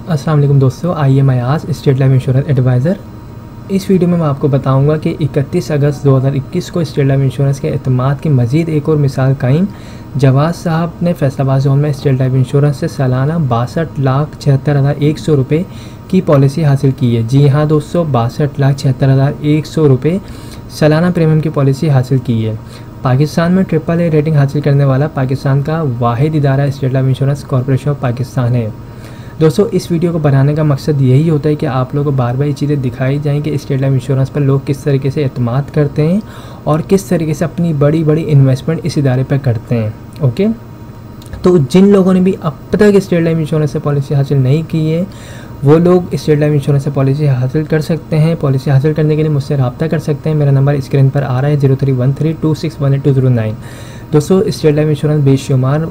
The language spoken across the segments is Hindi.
अस्सलाम वालेकुम दोस्तों, I am Ayaz, State Life Insurance advisor. इस वीडियो में मैं आपको बताऊंगा कि 31 अगस्त 2021 को स्टेट लाइफ इंश्योरेंस के एतमाद की मज़ीद एक और मिसाल कायम। जवाद साहब ने फैसलाबाद जोन में स्टेट लाइफ इंश्योरेंस से सालाना 62,76,100 रुपये की पॉलिसी हासिल की है। जी हाँ दोस्तों, 62,76,100 रुपये सालाना प्रीमियम की पॉलिसी हासिल की है। पाकिस्तान में AAA रेटिंग हासिल करने वाला पाकिस्तान का वाहिद इदारा state Life insurance corporation of Pakistan है। दोस्तों, इस वीडियो को बनाने का मकसद यही होता है कि आप लोगों को बार बार ये चीज़ें दिखाई जाएँ कि स्टेट लाइफ इंश्योरेंस पर लोग किस तरीके से एतमाद करते हैं और किस तरीके से अपनी बड़ी बड़ी इन्वेस्टमेंट इस इदारे पर करते हैं। ओके, तो जिन लोगों ने भी अब तक स्टेट लाइफ इंश्योरेंस से पॉलिसी हासिल नहीं की है वो लोग स्टेट लाइफ इंश्योरेंस से पॉलिसी हासिल कर सकते हैं। पॉलिसी हासिल करने के लिए मुझसे रब्ता कर सकते हैं। मेरा नंबर स्क्रीन पर आ रहा है 031326182009। दोस्तों, स्टेट लाइफ इंश्योरेंस बेशुमार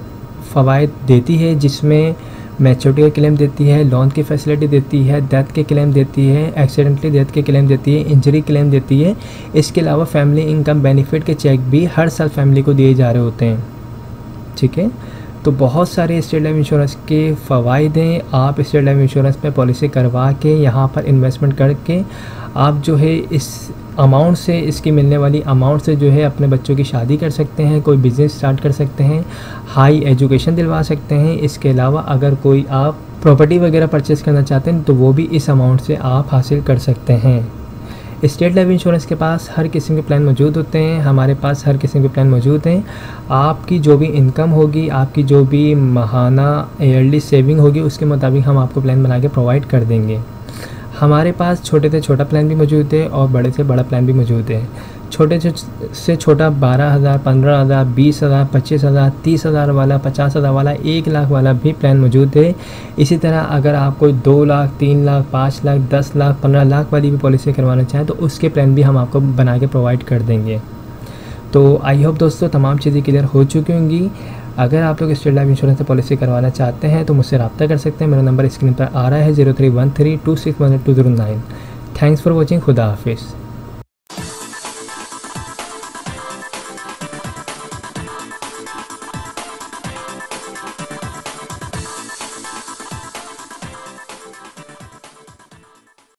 फ़वाइद देती है, जिसमें मैच्योरिटी का क्लेम देती है, लोन की फैसिलिटी देती है, डेथ के क्लेम देती है, एक्सीडेंटली डेथ के क्लेम देती है, इंजरी क्लेम देती है। इसके अलावा फैमिली इनकम बेनिफिट के चेक भी हर साल फैमिली को दिए जा रहे होते हैं। ठीक है, तो बहुत सारे स्टेट लाइफ इंश्योरेंस के फ़वाइद हैं। आप स्टेट लाइफ इंश्योरेंस में पॉलिसी करवा के यहाँ पर इन्वेस्टमेंट करके आप जो है इस अमाउंट से, इसकी मिलने वाली अमाउंट से जो है अपने बच्चों की शादी कर सकते हैं, कोई बिज़नेस स्टार्ट कर सकते हैं, हाई एजुकेशन दिलवा सकते हैं। इसके अलावा अगर कोई आप प्रॉपर्टी वगैरह परचेज़ करना चाहते हैं तो वो भी इस अमाउंट से आप हासिल कर सकते हैं। स्टेट लाइफ इंश्योरेंस के पास हर किस्म के प्लान मौजूद होते हैं। हमारे पास हर किस्म के प्लान मौजूद हैं। आपकी जो भी इनकम होगी, आपकी जो भी माहाना ईयरली सेविंग होगी, उसके मुताबिक हम आपको प्लान बना के प्रोवाइड कर देंगे। हमारे पास छोटे से छोटा प्लान भी मौजूद है और बड़े से बड़ा प्लान भी मौजूद है। छोटे से छोटा 12,000, 15,000, 20,000, 25,000, 30,000 वाला, 50,000 वाला, 1 लाख वाला भी प्लान मौजूद है। इसी तरह अगर आप कोई 2 लाख, 3 लाख, 5 लाख, 10 लाख, 15 लाख वाली भी पॉलिसी करवाना चाहें तो उसके प्लान भी हम आपको बना के प्रोवाइड कर देंगे। तो आई होप दोस्तों तमाम चीज़ें क्लियर हो चुकी होंगी। अगर आप लोग स्टेट लाइफ इंश्योरेंस से पॉलिसी करवाना चाहते हैं तो मुझसे रब्ता कर सकते हैं। मेरा नंबर स्क्रीन पर आ रहा है 031326182009। Thanks for watching. खुदा हाफिज़।